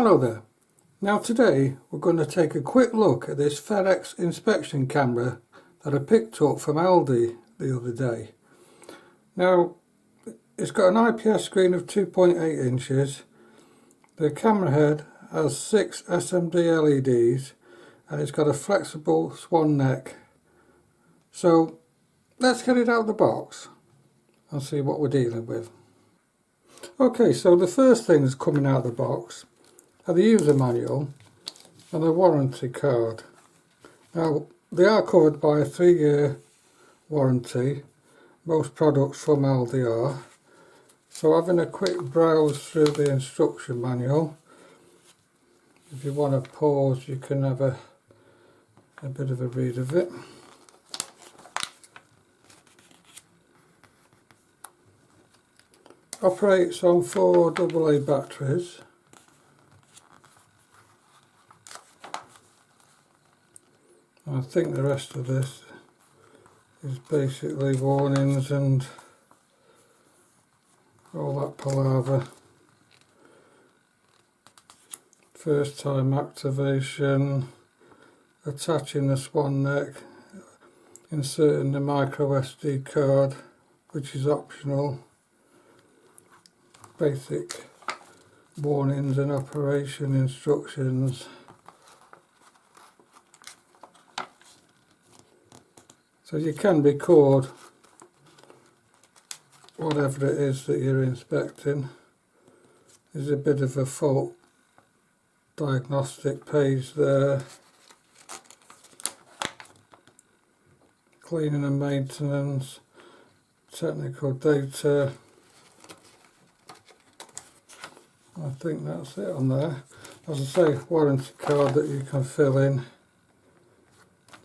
Hello there. Now today we're going to take a quick look at this Ferrex Inspection Camera that I picked up from Aldi the other day. Now it's got an IPS screen of 2.8 inches. The camera head has 6 SMD LEDs and it's got a flexible swan neck. So let's get it out of the box and see what we're dealing with. Okay, so the first thing that's coming out of the box are the user manual and a warranty card. Now they are covered by a 3-year warranty. Most products from Aldi are. So having a quick browse through the instruction manual, if you want to pause you can have a bit of a read of it. Operates on 4 AA batteries. I think the rest of this is basically warnings and all that palaver. First time activation, attaching the swan neck, inserting the micro SD card, which is optional, basic warnings and operation instructions. So you can record whatever it is that you're inspecting. There's a bit of a fault diagnostic page there. Cleaning and maintenance, technical data. I think that's it on there. As I say, warranty card that you can fill in.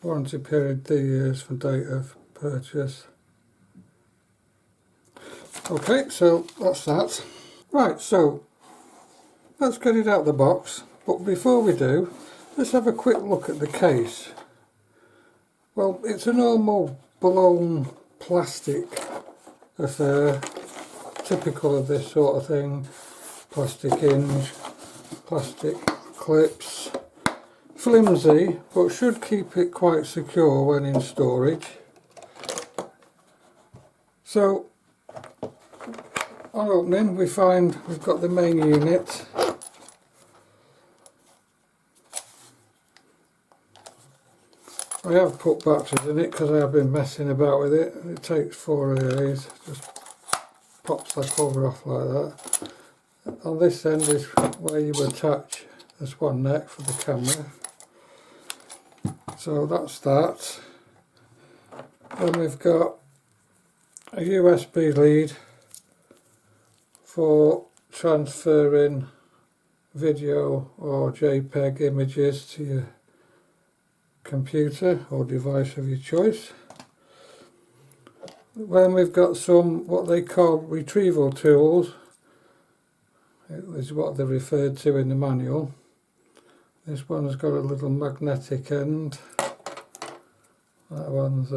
Warranty period 3 years from date of purchase. Okay, so that's that. Right, so let's get it out of the box. But before we do, let's have a quick look at the case. Well, it's a normal blown plastic affair, typical of this sort of thing. Plastic hinge, plastic clips. Flimsy, but should keep it quite secure when in storage. So on opening we find we've got the main unit. I have put batteries in it because I have been messing about with it. It takes 4 of these, just pops the cover off like that. On this end is where you attach the swan neck for the camera. So that's that. Then we've got a USB lead for transferring video or JPEG images to your computer or device of your choice. Then we've got some what they call retrieval tools. It is what they're referred to in the manual. This one's got a little magnetic end. That one's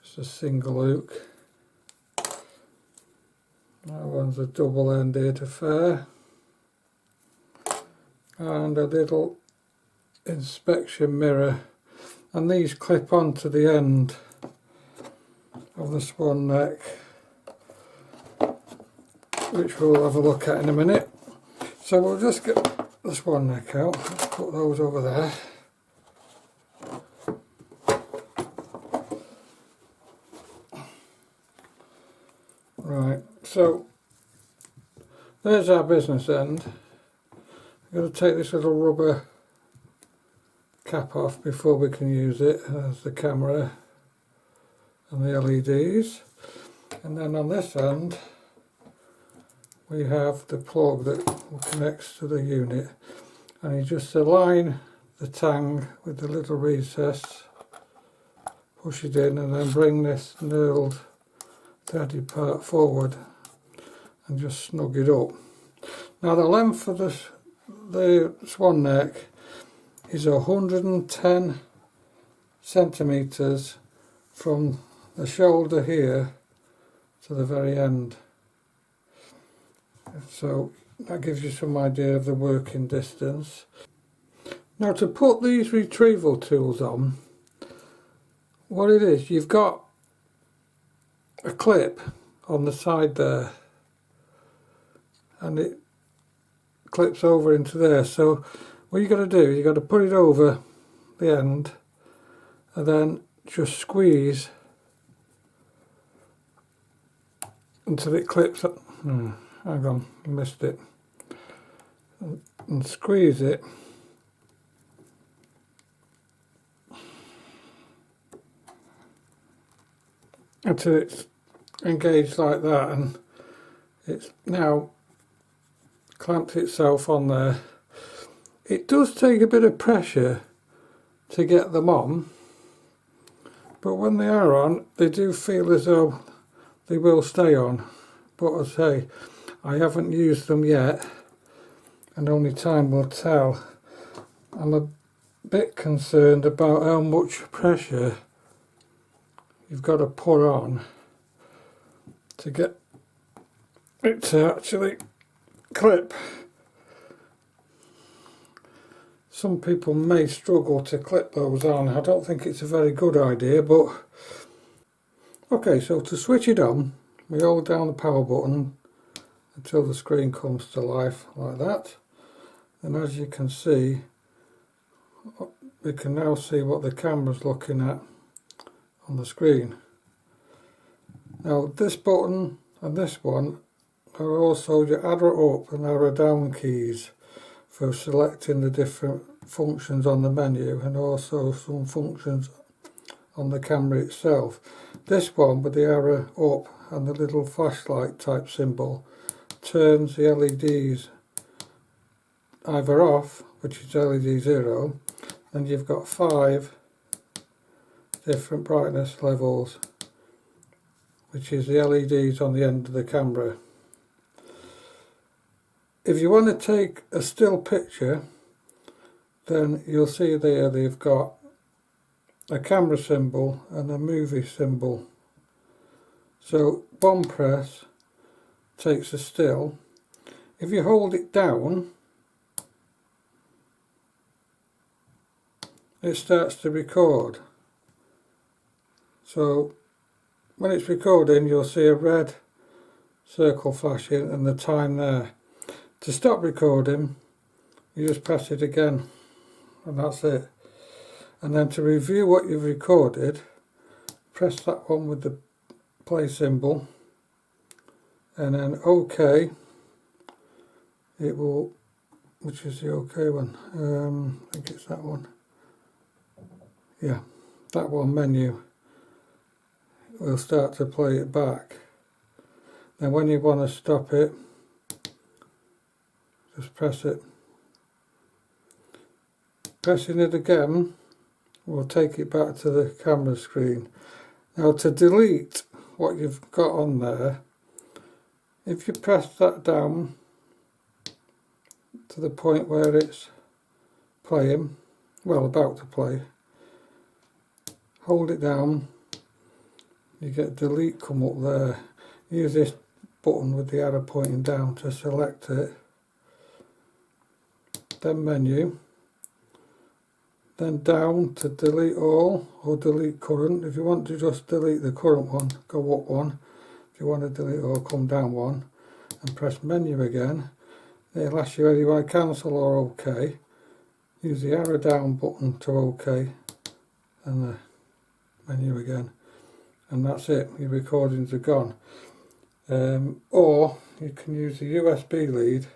just a single hook. That one's a double-ended affair. And a little inspection mirror. And these clip onto the end of the swan neck, which we'll have a look at in a minute. So we'll just get the swan neck out. Let's put those over there. Right, so there's our business end. I'm going to take this little rubber cap off before we can use it as the camera and the LEDs. And then on this end we have the plug that connects to the unit, and you just align the tang with the little recess, push it in, and then bring this knurled threaded part forward and just snug it up. Now the length of the swan neck is 110 centimeters from the shoulder here to the very end. So that gives you some idea of the working distance. Now to put these retrieval tools on, what it is, you've got a clip on the side there and it clips over into there. So what you got to do, you got to put it over the end and then just squeeze until it clips up. Hang on, I missed it. And squeeze it until it's engaged like that, and it's now clamped itself on there. It does take a bit of pressure to get them on, but when they are on, they do feel as though they will stay on. But as I say, I haven't used them yet, and only time will tell. I'm a bit concerned about how much pressure you've got to put on to get it to actually clip. Some people may struggle to clip those on. I don't think it's a very good idea, but okay, so to switch it on, we hold down the power button until the screen comes to life like that, and as you can see, we can now see what the camera's looking at on the screen. Now this button and this one are also your arrow up and arrow down keys for selecting the different functions on the menu, and also some functions on the camera itself. This one with the arrow up and the little flashlight type symbol turns the LEDs either off, which is LED 0, and you've got 5 different brightness levels, which is the LEDs on the end of the camera. If you want to take a still picture, then you'll see there they've got a camera symbol and a movie symbol. So one press takes a still. If you hold it down, it starts to record. So when it's recording, you'll see a red circle flashing and the time there. To stop recording, you just press it again, and that's it. And then to review what you've recorded, press that one with the play symbol, and then OK. It will, which is the OK one? I think it's that one. Yeah, that one, menu. We'll start to play it back. Then when you want to stop it, just press it. Pressing it again will take it back to the camera screen. Now to delete what you've got on there, if you press that down to the point where it's playing, well, about to play, hold it down, you get delete come up there. Use this button with the arrow pointing down to select it, then menu, then down to delete all or delete current. If you want to just delete the current one, go up one. If you want to delete all, come down one, and press menu again. It'll ask you whether you want to cancel or OK. Use the arrow down button to OK, and the menu again, and that's it. Your recordings are gone. Or you can use the USB lead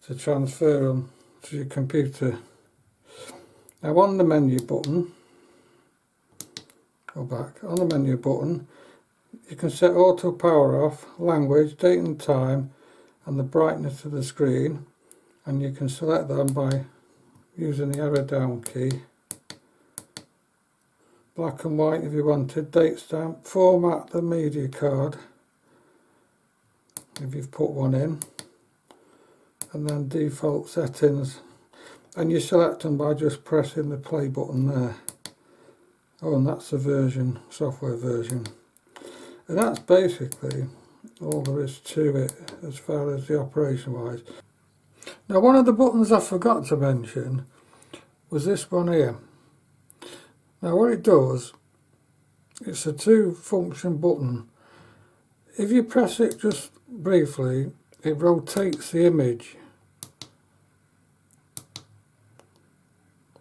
to transfer them to your computer. Now on the menu button, go back, on the menu button you can set auto power off, language, date and time, and the brightness of the screen, and you can select them by using the arrow down key. Black and white if you wanted, date stamp, format the media card if you've put one in, and then default settings, and you select them by just pressing the play button there. Oh, and that's the version, software version, and that's basically all there is to it as far as the operation wise. Now one of the buttons I forgot to mention was this one here. Now what it does, it's a 2-function button. If you press it just briefly, it rotates the image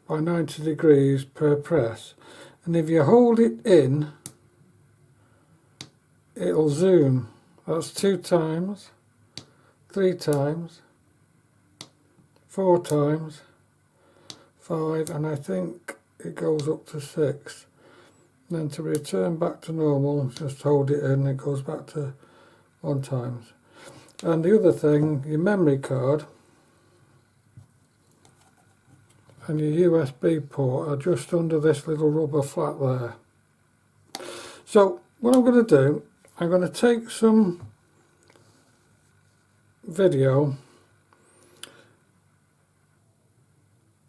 by 90 degrees per press, and if you hold it in, it'll zoom. That's 2 times, 3 times, 4 times, 5, and I think it goes up to 6. And then to return back to normal, just hold it in, it goes back to 1 times. And the other thing, your memory card and your USB port are just under this little rubber flap there. So what I'm going to do, I'm going to take some video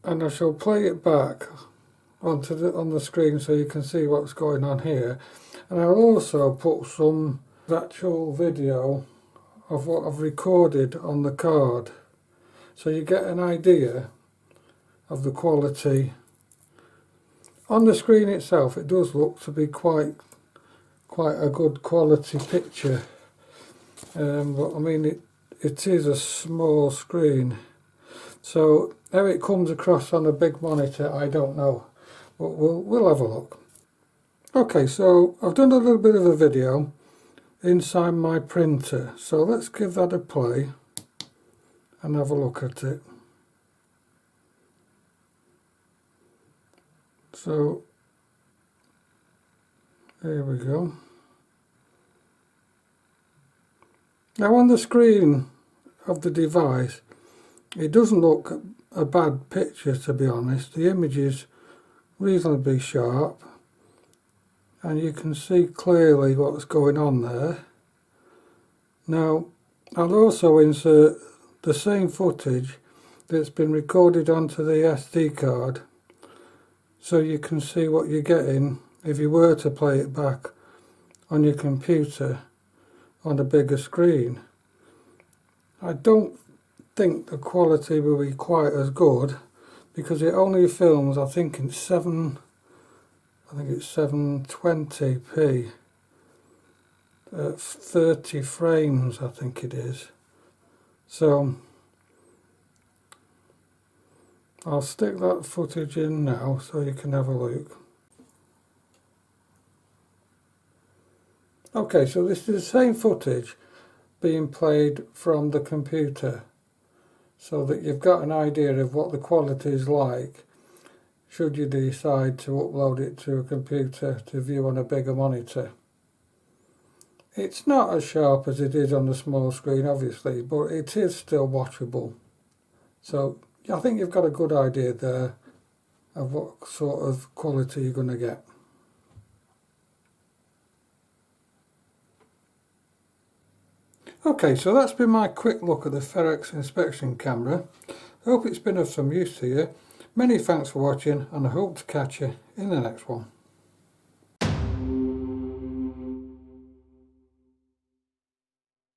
and I shall play it back on the screen so you can see what's going on here, and I'll also put some actual video of what I've recorded on the card so you get an idea of the quality. On the screen itself it does look to be quite a good quality picture, but I mean it is a small screen, so how it comes across on a big monitor I don't know, but we'll have a look. Okay, so I've done a little bit of a video inside my printer, so let's give that a play and have a look at it. So here we go. Now on the screen of the device it doesn't look a bad picture, to be honest. The image is reasonably sharp and you can see clearly what's going on there. Now I'll also insert the same footage that's been recorded onto the SD card so you can see what you're getting if you were to play it back on your computer on a bigger screen. I don't think the quality will be quite as good because it only films, I think it's 720p at 30 frames, I think it is. So I'll stick that footage in now so you can have a look. Okay, so this is the same footage being played from the computer, so that you've got an idea of what the quality is like should you decide to upload it to a computer to view on a bigger monitor. It's not as sharp as it is on the small screen obviously, but it is still watchable. So I think you've got a good idea there of what sort of quality you're going to get. Okay, so that's been my quick look at the Ferrex Inspection Camera. I hope it's been of some use to you. Many thanks for watching and I hope to catch you in the next one.